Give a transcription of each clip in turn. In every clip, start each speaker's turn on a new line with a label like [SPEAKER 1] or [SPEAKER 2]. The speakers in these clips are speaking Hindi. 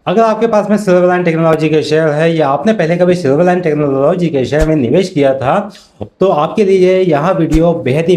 [SPEAKER 1] अगर आपके पास में सिल्वर लाइन टेक्नोलॉजी के शेयर है या आपने पहले कभी सिल्वर लाइन टेक्नोलॉजी के शेयर में निवेश किया था, तो आपके लिए यह वीडियो बेहद ही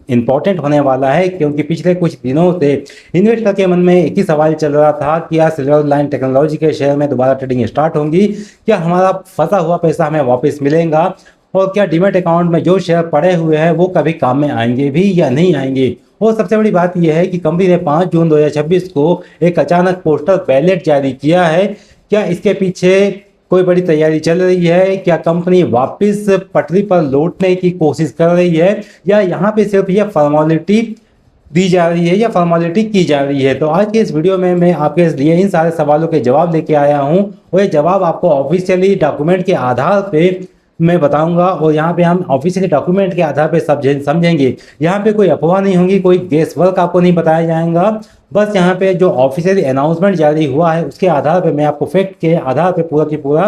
[SPEAKER 1] इंपॉर्टेंट होने वाला है, क्योंकि पिछले कुछ दिनों से इन्वेस्टर के मन में एक ही सवाल चल रहा था कि क्या सिल्वर लाइन टेक्नोलॉजी के शेयर में दोबारा ट्रेडिंग स्टार्ट होंगी, क्या हमारा फंसा हुआ पैसा हमें वापस मिलेगा और क्या डीमैट अकाउंट में जो शेयर पड़े हुए हैं वो कभी काम में आएंगे भी या नहीं आएंगे। और सबसे बड़ी बात यह है कि कंपनी ने 5 जून 2026 को एक अचानक पोस्टल बैलेट जारी किया है। क्या इसके पीछे कोई बड़ी तैयारी चल रही है? क्या कंपनी वापस पटरी पर लौटने की कोशिश कर रही है या यहाँ पे सिर्फ यह फॉर्मेलिटी दी जा रही है या फॉर्मेलिटी की जा रही है? तो आज के इस वीडियो में मैं आपके लिए इन सारे सवालों के जवाब लेके आया हूँ और ये जवाब आपको ऑफिशियली डॉक्यूमेंट के आधार पे मैं बताऊंगा और यहाँ पे हम ऑफिशियली डॉक्यूमेंट के आधार पे समझेंगे। यहाँ पे कोई अफवाह नहीं होगी, कोई गेस वर्क आपको नहीं बताया जाएगा। बस यहाँ पे जो ऑफिशियली अनाउंसमेंट जारी हुआ है उसके आधार पे मैं आपको फैक्ट के आधार पे पूरा की पूरा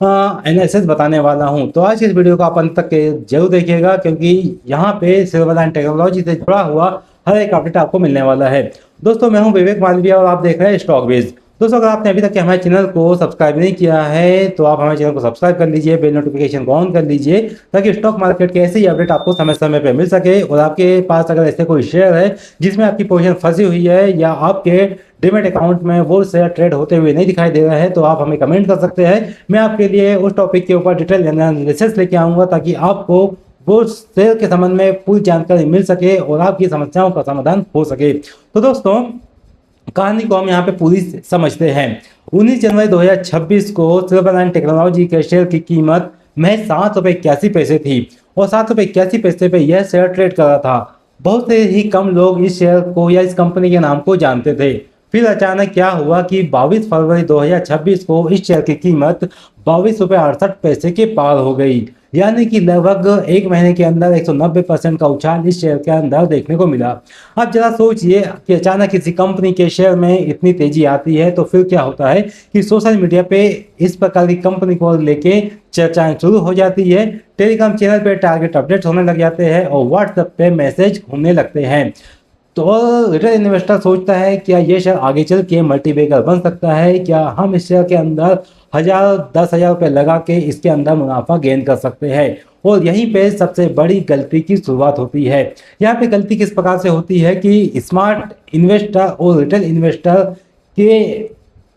[SPEAKER 1] एनालिसिस बताने वाला हूँ। तो आज इस वीडियो को आप अंत तक जरूर देखिएगा, क्योंकि यहाँ पे सिल्वर लाइन टेक्नोलॉजी से जुड़ा हुआ हर एक अपडेट आपको मिलने वाला है। दोस्तों, मैं हूँ विवेक मालविया और आप देख रहे हैं स्टॉक बेस। दोस्तों, अगर आपने अभी तक हमारे चैनल को सब्सक्राइब नहीं किया है तो आप हमारे चैनल को सब्सक्राइब कर लीजिए, बेल नोटिफिकेशन को ऑन कर लीजिए, ताकि स्टॉक मार्केट के ऐसे ही अपडेट आपको समय समय पर मिल सके। और आपके पास अगर ऐसे कोई शेयर है जिसमें आपकी पोजीशन फंसी हुई है या आपके डीमैट अकाउंट में वो शेयर ट्रेड होते हुए नहीं दिखाई दे रहा है, तो आप हमें कमेंट कर सकते हैं। मैं आपके लिए उस टॉपिक के ऊपर डिटेल एनालिसिस लेके आऊँगा, ताकि आपको वो शेयर के संबंध में पूरी जानकारी मिल सके और आपकी समस्याओं का समाधान हो सके। तो दोस्तों, कहानी को हम यहाँ पे पूरी समझते हैं। 19 जनवरी 2026 को सिल्वर लाइन टेक्नोलॉजी के शेयर की कीमत महज ₹7.81 थी और ₹7.81 पे यह शेयर ट्रेड कर रहा था। बहुत से ही कम लोग इस शेयर को या इस कंपनी के नाम को जानते थे। फिर अचानक क्या हुआ कि 22 फरवरी 2026 को इस शेयर की कीमत ₹22.68 के पार हो गई, यानी कि लगभग एक महीने के अंदर 190% का उछाल इस शेयर के अंदर देखने को मिला। अब जरा सोचिए कि अचानक किसी कंपनी के शेयर में इतनी तेजी आती है तो फिर क्या होता है कि सोशल मीडिया पे इस प्रकार की कंपनी को लेके चर्चाएं शुरू हो जाती है, टेलीग्राम चैनल पे टारगेट अपडेट्स होने लग जाते हैं और व्हाट्सएप पे मैसेज घूमने लगते हैं। तो रिटेल इन्वेस्टर सोचता है क्या ये शेयर आगे चल के मल्टीबैगर बन सकता है, क्या हम इस शेयर के अंदर 1000-10,000 रुपये लगा के इसके अंदर मुनाफा गेन कर सकते हैं। और यहीं पे सबसे बड़ी गलती की शुरुआत होती है। यहाँ पे गलती किस प्रकार से होती है कि स्मार्ट इन्वेस्टर और रिटेल इन्वेस्टर के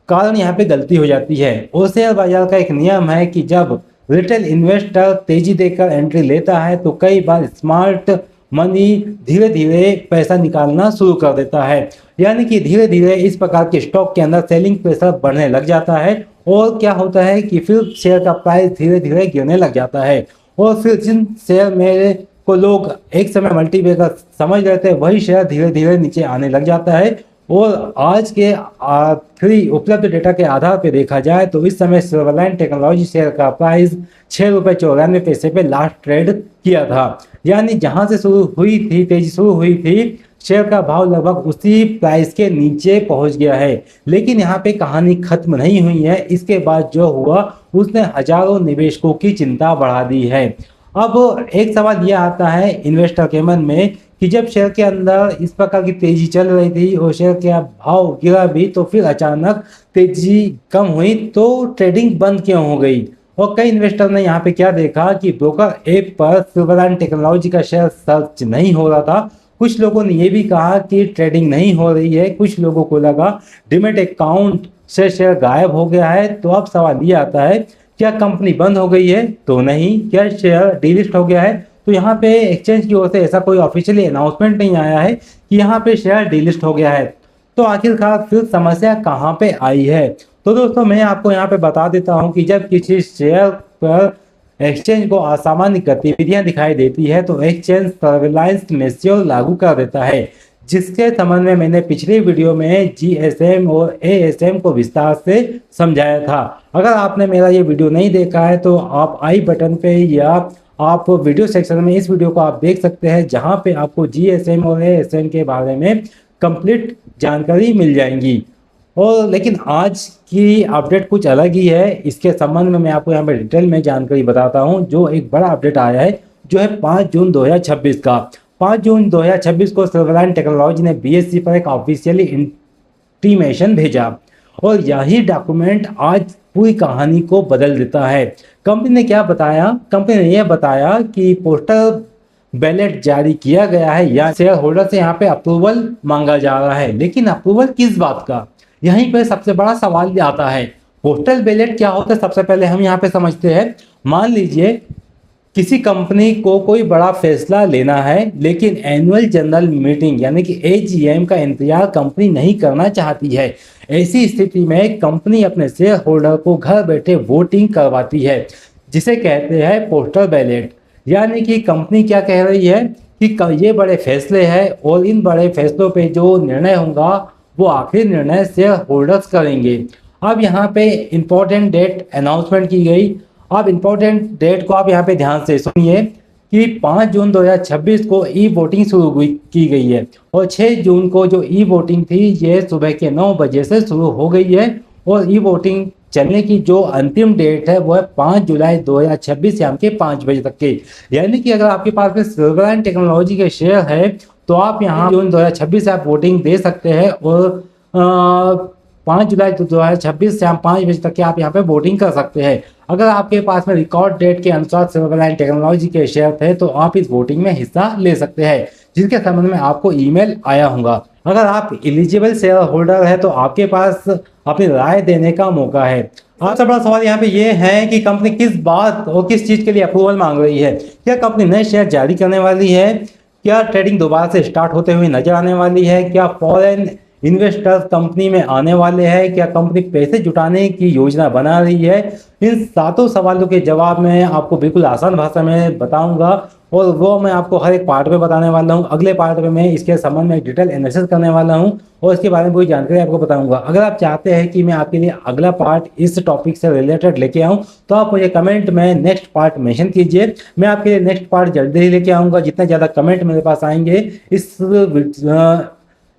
[SPEAKER 1] कारण यहाँ पे गलती हो जाती है। और शेयर बाजार का एक नियम है कि जब रिटेल इन्वेस्टर तेजी देकर एंट्री लेता है तो कई बार स्मार्ट मनी धीरे धीरे पैसा निकालना शुरू कर देता है, यानी कि धीरे धीरे इस प्रकार के स्टॉक के अंदर सेलिंग प्रेशर बढ़ने लग जाता है और क्या होता है कि फिर शेयर का प्राइस धीरे धीरे गिरने लग जाता है। और फिर जिन शेयर में को लोग एक समय मल्टीबैगर समझ रहे थे वही शेयर धीरे धीरे नीचे आने लग जाता है। और आज के आखिरी उपलब्ध डेटा के आधार पर देखा जाए तो इस समय सिल्वर लाइन टेक्नोलॉजी शेयर का प्राइस ₹6.94 पे लास्ट ट्रेड किया था, यानी जहां से शुरू हुई थी तेजी शुरू हुई थी, शेयर का भाव लगभग उसी प्राइस के नीचे पहुंच गया है। लेकिन यहाँ पे कहानी खत्म नहीं हुई है। इसके बाद जो हुआ उसने हजारों निवेशकों की चिंता बढ़ा दी है। अब एक सवाल यह आता है इन्वेस्टर के मन में कि जब शेयर के अंदर इस प्रकार की तेजी चल रही थी और शेयर का भाव गिरा भी, तो फिर अचानक तेजी कम हुई तो ट्रेडिंग बंद क्यों हो गई? और कई इन्वेस्टर ने यहाँ पे क्या देखा कि ब्रोकर ऐप पर सिल्वर लाइन टेक्नोलॉजी का शेयर सर्च नहीं हो रहा था। कुछ लोगों ने ये भी कहा कि ट्रेडिंग नहीं हो रही है, कुछ लोगों को लगा डीमैट अकाउंट से शेयर गायब हो गया है। तो अब सवाल ये आता है, क्या कंपनी बंद हो गई है? तो नहीं। क्या शेयर डीलिस्ट हो गया है? तो यहाँ पे एक्सचेंज की ओर से ऐसा कोई ऑफिशियली अनाउंसमेंट नहीं आया है कि यहाँ पे शेयर डीलिस्ट हो गया है। तो आखिरकार फिर समस्या कहाँ पे आई है? तो दोस्तों, मैं आपको यहाँ पे बता देता हूँ कि जब किसी शेयर पर एक्सचेंज को असामान्य गतिविधियां दिखाई देती है तो एक्सचेंज सर्विलांस मेजर लागू कर देता है, जिसके संबंध में मैंने पिछले वीडियो में जीएसएम और एएसएम को विस्तार से समझाया था। अगर आपने मेरा ये वीडियो नहीं देखा है तो आप आई बटन पे या आप वीडियो सेक्शन में इस वीडियो को आप देख सकते हैं, जहां पे आपको जीएसएम और एएसएम के बारे में कंप्लीट जानकारी मिल जाएंगी। और लेकिन आज की अपडेट कुछ अलग ही है। इसके संबंध में मैं आपको यहाँ पे डिटेल में जानकारी बताता हूँ। जो एक बड़ा अपडेट आया है जो है 5 जून 2026 का। 5 जून 2026 को सिल्वर लाइन टेक्नोलॉजी ने बीएसई पर एक ऑफिशियली इंटीमेशन भेजा और यही डॉक्यूमेंट आज पूरी कहानी को बदल देता है। कंपनी ने क्या बताया? कंपनी ने यह बताया कि पोस्टल बैलेट जारी किया गया है या शेयर होल्डर से यहाँ पे अप्रूवल मांगा जा रहा है, लेकिन अप्रूवल किस बात का? यहीं पे सबसे बड़ा सवाल आता है। पोस्टल बैलेट क्या होता है? सबसे पहले हम यहाँ पे समझते हैं। मान लीजिए किसी कंपनी को कोई बड़ा फैसला लेना है, लेकिन एनुअल जनरल मीटिंग यानी कि एजीएम का इंतजार कंपनी नहीं करना चाहती है। ऐसी स्थिति में कंपनी अपने शेयर होल्डर को घर बैठे वोटिंग करवाती है, जिसे कहते हैं पोस्टल बैलेट। यानी कि कंपनी क्या कह रही है कि ये बड़े फैसले हैं और इन बड़े फैसलों पे जो निर्णय होगा वो आखिरी निर्णय शेयर होल्डर्स करेंगे। अब यहाँ पे इंपॉर्टेंट डेट अनाउंसमेंट की गई। अब इंपॉर्टेंट डेट को आप यहाँ पे ध्यान से सुनिए कि 5 जून 2026 को ई वोटिंग शुरू की गई है और 6 जून को जो ई वोटिंग थी ये सुबह के 9 बजे से शुरू हो गई है और ई वोटिंग चलने की जो अंतिम डेट है वो है 5 जुलाई 2026 शाम के 5 बजे तक के। यानी कि अगर आपके पास में सिल्वरलाइन टेक्नोलॉजी के शेयर है तो आप यहाँ जून 2026 से आप वोटिंग दे सकते हैं और 5 जुलाई 2026 शाम 5 बजे तक के आप यहाँ पे वोटिंग कर सकते हैं। अगर आपके पास में रिकॉर्ड डेट के अनुसार सिल्वरलाइन टेक्नोलॉजी के शेयर थे तो आप इस वोटिंग में हिस्सा ले सकते हैं, जिसके संबंध में आपको ईमेल आया होगा। अगर आप एलिजिबल शेयर होल्डर है तो आपके पास अपनी राय देने का मौका है। सबसे बड़ा सवाल यहाँ पे ये है कि कंपनी किस बात और किस चीज के लिए अप्रूवल मांग रही है। क्या कंपनी नए शेयर जारी करने वाली है? क्या ट्रेडिंग दोबारा से स्टार्ट होते हुए नजर आने वाली है? क्या फॉरेन इन्वेस्टर्स कंपनी में आने वाले हैं? क्या कंपनी पैसे जुटाने की योजना बना रही है? इन 7 सवालों के जवाब मैं आपको बिल्कुल आसान भाषा में बताऊंगा और वो मैं आपको हर एक पार्ट में बताने वाला हूँ। अगले पार्ट में मैं इसके संबंध में डिटेल एनालिसिस करने वाला हूँ और इसके बारे में पूरी जानकारी आपको बताऊंगा। अगर आप चाहते हैं कि मैं आपके लिए अगला पार्ट इस टॉपिक से रिलेटेड लेके आऊँ तो आप मुझे कमेंट में नेक्स्ट पार्ट मेंशन कीजिए। मैं आपके लिए नेक्स्ट पार्ट जल्दी ही लेके आऊँगा। जितने ज़्यादा कमेंट मेरे पास आएंगे इस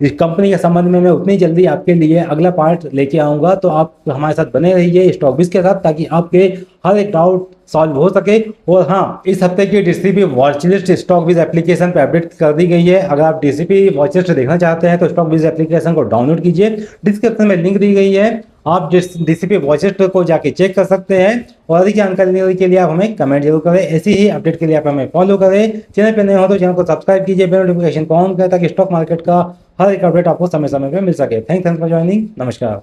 [SPEAKER 1] कंपनी के संबंध में मैं उतनी जल्दी आपके लिए अगला पार्ट लेके आऊँगा। तो आप हमारे साथ बने रहिए स्टॉकबिज के साथ, ताकि आपके हर एक डाउट सॉल्व हो सके। और हाँ, इस हफ्ते की डीसीपी वॉचलिस्ट स्टॉकबिज एप्लीकेशन पे अपडेट कर दी गई है। अगर आप डीसीपी वॉचलिस्ट देखना चाहते हैं तो स्टॉकबिज एप्लीकेशन को डाउनलोड कीजिए, डिस्क्रिप्शन में लिंक दी गई है। आप डीसीपी वॉचलिस्ट को जाके चेक कर सकते हैं और अधिक जानकारी के लिए आप हमें कमेंट जरूर करें। ऐसी ही अपडेट के लिए आप हमें फॉलो करें। चैनल पे नए हो तो चैनल को सब्सक्राइब कीजिए, बेल नोटिफिकेशन को ऑन करें ताकि स्टॉक मार्केट का हर एक अपडेट आपको समय समय पे मिल सके। Thanks for joining. नमस्कार।